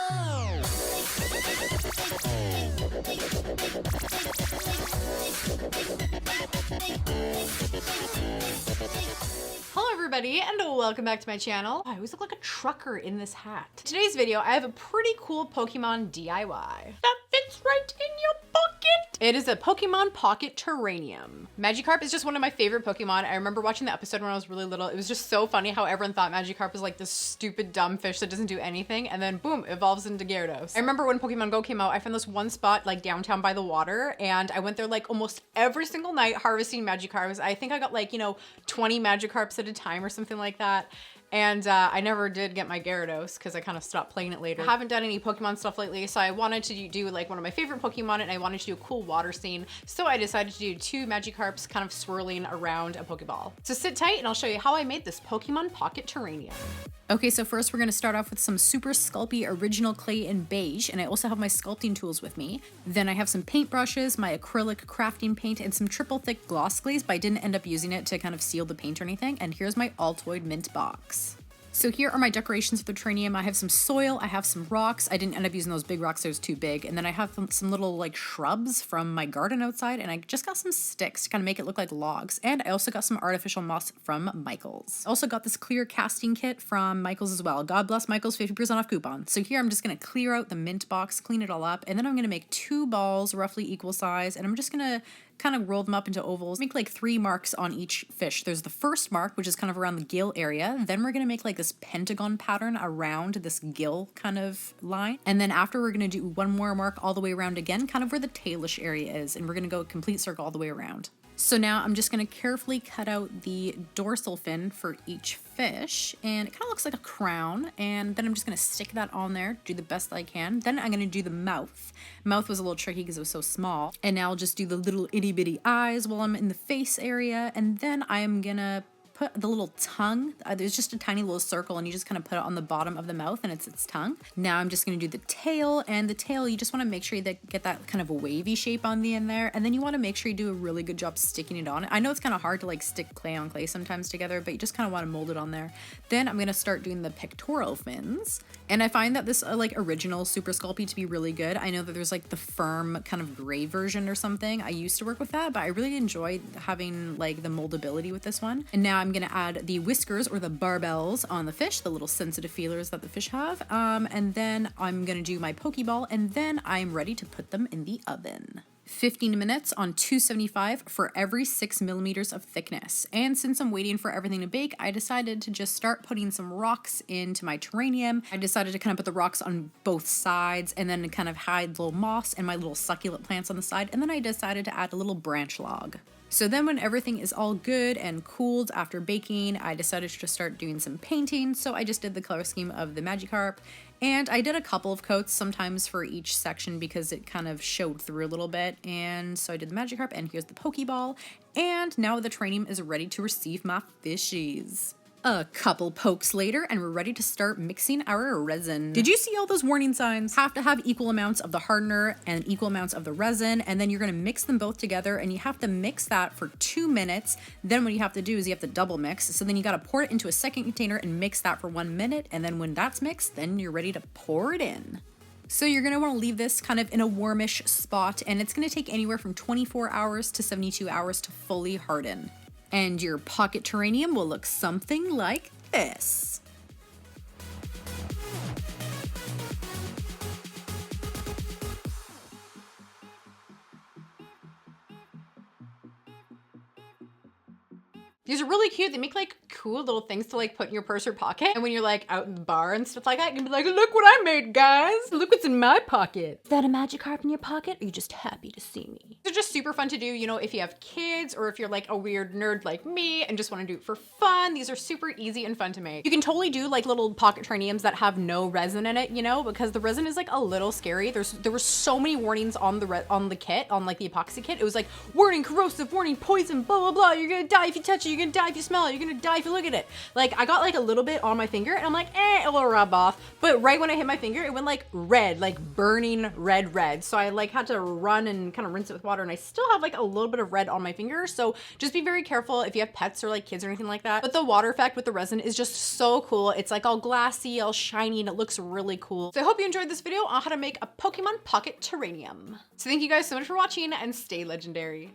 Hello everybody and welcome back to my channel. I always look like a trucker in this hat. In today's video, I have a pretty cool Pokemon DIY that fits right in your pocket. It is a Pokemon Pocket Terrarium. Magikarp is just one of my favorite Pokemon. I remember watching the episode when I was really little. It was just so funny how everyone thought Magikarp was like this stupid dumb fish that doesn't do anything and then boom, evolves into Gyarados. I remember when Pokemon Go came out, I found this one spot like downtown by the water and I went there like almost every single night harvesting Magikarps. I think I got like, 20 Magikarps at a time or something like that. And I never did get my Gyarados because I kind of stopped playing it later. I haven't done any Pokemon stuff lately, so I wanted to do like one of my favorite Pokemon and I wanted to do a cool water scene. So I decided to do 2 Magikarps kind of swirling around a Pokeball. So sit tight and I'll show you how I made this Pokemon Pocket Terrarium. Okay, so first we're gonna start off with some super Sculpey original clay in beige, and I also have my sculpting tools with me. Then I have some paint brushes, my acrylic crafting paint, and some triple thick gloss glaze, but I didn't end up using it to kind of seal the paint or anything. And here's my Altoid mint box. So here are my decorations for the terrarium. I have some soil, I have some rocks. I didn't end up using those big rocks, it was too big. And then I have some little like shrubs from my garden outside, and I just got some sticks to kind of make it look like logs. And I also got some artificial moss from Michaels. I also got this clear casting kit from Michaels as well. God bless Michaels, 50% off coupon. So here I'm just gonna clear out the mint box, clean it all up, and then I'm gonna make 2 balls roughly equal size, and I'm just gonna kind of roll them up into ovals, make like 3 marks on each fish. There's the first mark, which is kind of around the gill area. Then we're gonna make like this pentagon pattern around this gill kind of line. And then after we're gonna do 1 more mark all the way around again, kind of where the tailish area is. And we're gonna go a complete circle all the way around. So now I'm just gonna carefully cut out the dorsal fin for each fish, and it kind of looks like a crown, and then I'm just gonna stick that on there, do the best I can. Then I'm gonna do the mouth. Mouth was a little tricky because it was so small, and now I'll just do the little itty bitty eyes while I'm in the face area, and then I'm gonna put the little tongue. There's just a tiny little circle and you just kind of put it on the bottom of the mouth and it's its tongue. Now I'm just going to do the tail, and the tail you just want to make sure that get that kind of a wavy shape on the end there, and then you want to make sure you do a really good job sticking it on. I know it's kind of hard to like stick clay on clay sometimes together, but you just kind of want to mold it on there. Then I'm going to start doing the pectoral fins, and I find that this like original Super Sculpey to be really good. I know that there's like the firm kind of gray version or something. I used to work with that, but I really enjoyed having like the moldability with this one. And now I'm gonna add the whiskers or the barbels on the fish, the little sensitive feelers that the fish have. And then I'm gonna do my Pokeball, and then I'm ready to put them in the oven. 15 minutes on 275 for every 6 millimeters of thickness. And since I'm waiting for everything to bake, I decided to just start putting some rocks into my terrarium. I decided to kind of put the rocks on both sides and then kind of hide little moss and my little succulent plants on the side. And then I decided to add a little branch log. So then when everything is all good and cooled after baking, I decided to just start doing some painting. So I just did the color scheme of the Magikarp, and I did a couple of coats sometimes for each section because it kind of showed through a little bit. And so I did the Magikarp, and here's the Pokeball. And now the terrarium is ready to receive my fishies. A couple pokes later, and we're ready to start mixing our resin. Did you see all those warning signs? Have to have equal amounts of the hardener and equal amounts of the resin, and then you're gonna mix them both together, and you have to mix that for 2 minutes. Then what you have to do is you have to double mix. So then you gotta pour it into a second container and mix that for 1 minute, and then when that's mixed, then you're ready to pour it in. So you're gonna wanna leave this kind of in a warmish spot, and it's gonna take anywhere from 24 hours to 72 hours to fully harden. And your pocket terrarium will look something like this. These are really cute. They make like cool little things to like put in your purse or pocket. And when you're like out in the bar and stuff like that, you can be like, look what I made, guys. Look what's in my pocket. Is that a Magikarp in your pocket? Or are you just happy to see me? They're just super fun to do, if you have kids or if you're like a weird nerd like me and just want to do it for fun. These are super easy and fun to make. You can totally do like little pocket terrariums that have no resin in it, because the resin is like a little scary. There were so many warnings on the kit, on like the epoxy kit. It was like, warning, corrosive, warning, poison, blah, blah, blah. You're gonna die if you touch it. You're gonna die if you smell it. You're gonna die if you look at it. Like I got like a little bit on my finger and I'm like, it will rub off. But right when I hit my finger, it went like red, like burning red. So I like had to run and kind of rinse it with water water and I still have like a little bit of red on my fingers. So just be very careful if you have pets or like kids or anything like that. But the water effect with the resin is just so cool. It's like all glassy, all shiny, and it looks really cool. So I hope you enjoyed this video on how to make a Pokemon Pocket Terrarium. So thank you guys so much for watching and stay legendary.